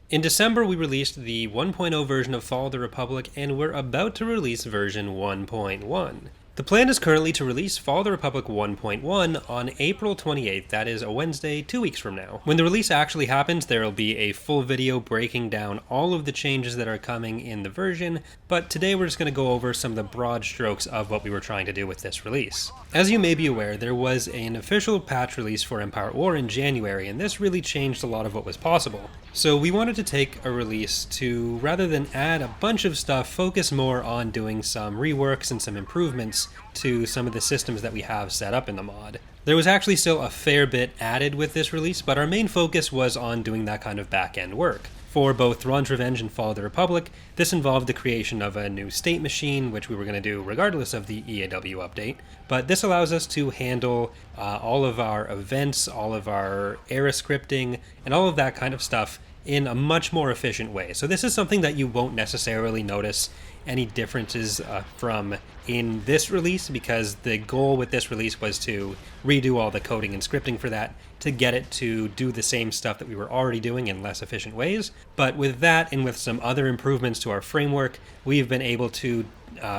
In December, we released the 1.0 version of Fall of the Republic, and we're about to release version 1.1. The plan is currently to release Fall of the Republic 1.1 on April 28th, that is a Wednesday, 2 weeks from now. When the release actually happens, there will be a full video breaking down all of the changes that are coming in the version, but today we're just going to go over some of the broad strokes of what we were trying to do with this release. As you may be aware, there was an official patch release for Empire at War in January, and this really changed a lot of what was possible. So we wanted to take a release to, rather than add a bunch of stuff, focus more on doing some reworks and some improvements to some of the systems that we have set up in the mod. There was actually still a fair bit added with this release, but our main focus was on doing that kind of back-end work. For both Thrawn's Revenge and Fall of the Republic, this involved the creation of a new state machine, which we were going to do regardless of the EAW update, but this allows us to handle all of our events, all of our era scripting, and all of that kind of stuff in a much more efficient way. So this is something that you won't necessarily notice any differences from in this release, because the goal with this release was to redo all the coding and scripting for that to get it to do the same stuff that we were already doing in less efficient ways. But with that and with some other improvements to our framework, we've been able to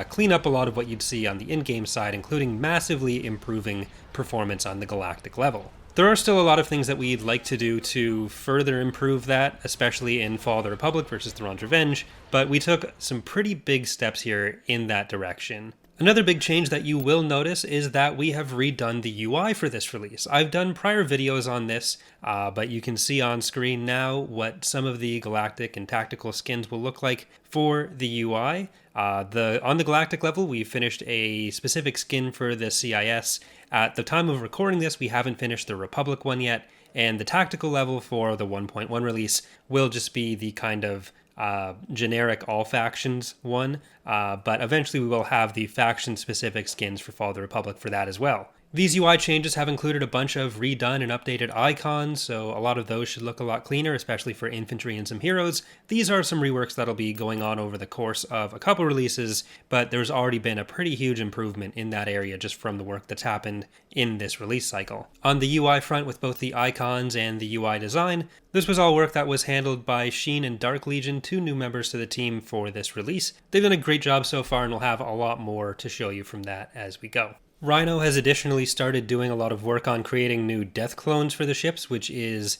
clean up a lot of what you'd see on the in-game side, including massively improving performance on the galactic level. There are still a lot of things that we'd like to do to further improve that, especially in Fall of the Republic versus Thrawn's Revenge, but we took some pretty big steps here in that direction. Another big change that you will notice is that we have redone the UI for this release. I've done prior videos on this, but you can see on screen now what some of the galactic and tactical skins will look like for the UI. On the galactic level, we finished a specific skin for the CIS. At the time of recording this, we haven't finished the Republic one yet, and the tactical level for the 1.1 release will just be the kind of generic all factions one, but eventually we will have the faction specific skins for Fall of the Republic for that as well. These UI changes have included a bunch of redone and updated icons, so a lot of those should look a lot cleaner, especially for infantry and some heroes. These are some reworks that'll be going on over the course of a couple releases, but there's already been a pretty huge improvement in that area just from the work that's happened in this release cycle. On the UI front, with both the icons and the UI design, this was all work that was handled by Sheen and Dark Legion, two new members to the team for this release. They've done a great job so far, and we'll have a lot more to show you from that as we go. Rhino has additionally started doing a lot of work on creating new death clones for the ships, which is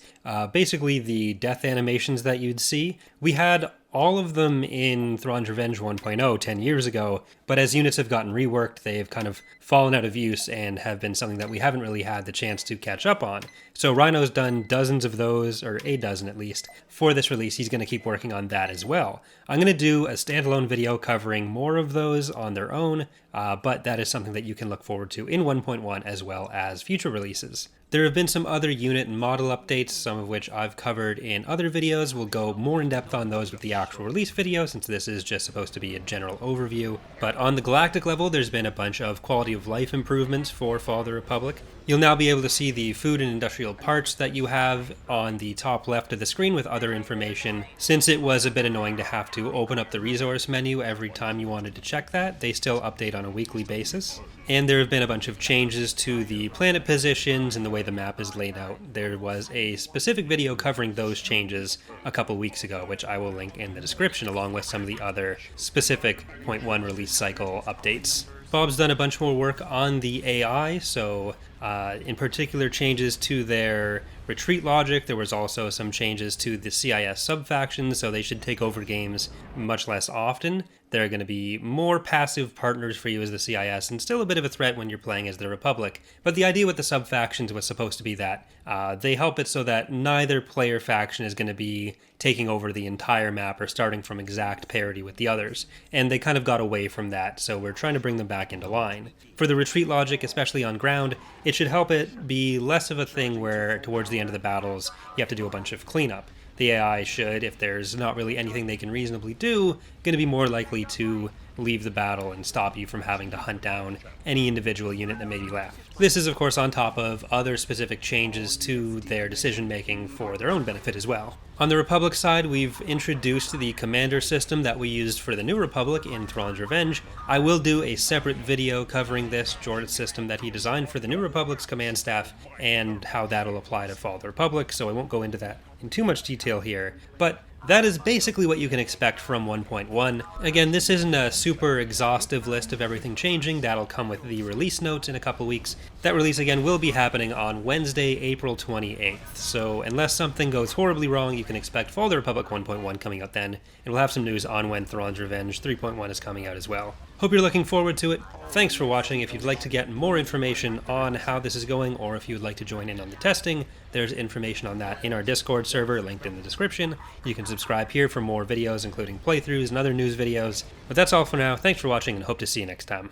basically the death animations that you'd see. We had all of them in Thrawn's Revenge 1.0 10 years ago, but as units have gotten reworked, they've kind of fallen out of use and have been something that we haven't really had the chance to catch up on. So Rhino's done dozens of those, or a dozen at least, for this release. He's going to keep working on that as well. I'm going to do a standalone video covering more of those on their own, but that is something that you can look forward to in 1.1 as well as future releases. There have been some other unit and model updates, some of which I've covered in other videos. We'll go more in depth on those with the actual release video, since this is just supposed to be a general overview. But on the galactic level, there's been a bunch of quality of life improvements for Fall of the Republic. You'll now be able to see the food and industrial parts that you have on the top left of the screen with other information. Since it was a bit annoying to have to open up the resource menu every time you wanted to check that, they still update on a weekly basis. And there have been a bunch of changes to the planet positions and the way the map is laid out. There was a specific video covering those changes a couple weeks ago, which I will link in the description, along with some of the other specific point 1 release cycle updates. Bob's done a bunch more work on the AI, so in particular changes to their retreat logic. There was also some changes to the CIS sub-factions, so they should take over games much less often. They're going to be more passive partners for you as the CIS, and still a bit of a threat when you're playing as the Republic. But the idea with the sub-factions was supposed to be that they help it so that neither player faction is going to be taking over the entire map or starting from exact parity with the others. And they kind of got away from that, so we're trying to bring them back into line. For the retreat logic, especially on ground, it should help it be less of a thing where towards the end of the battles you have to do a bunch of cleanup. The AI should, if there's not really anything they can reasonably do, going to be more likely to leave the battle and stop you from having to hunt down any individual unit that may be left. This is of course on top of other specific changes to their decision making for their own benefit as well. On the Republic side, we've introduced the commander system that we used for the New Republic in Thrawn's Revenge. I will do a separate video covering this Jordan's system that he designed for the New Republic's command staff and how that'll apply to Fall of the Republic, so I won't go into that in too much detail here. But That is basically what you can expect from 1.1. Again, this isn't a super exhaustive list of everything changing. That'll come with the release notes in a couple weeks. That release, again, will be happening on Wednesday, April 28th. So unless something goes horribly wrong, you can expect Fall of the Republic 1.1 coming out then. And we'll have some news on when Thrawn's Revenge 3.1 is coming out as well. Hope you're looking forward to it. Thanks for watching. If you'd like to get more information on how this is going, or if you would like to join in on the testing, there's information on that in our Discord server, linked in the description. You can subscribe here for more videos, including playthroughs and other news videos. But that's all for now. Thanks for watching, and hope to see you next time.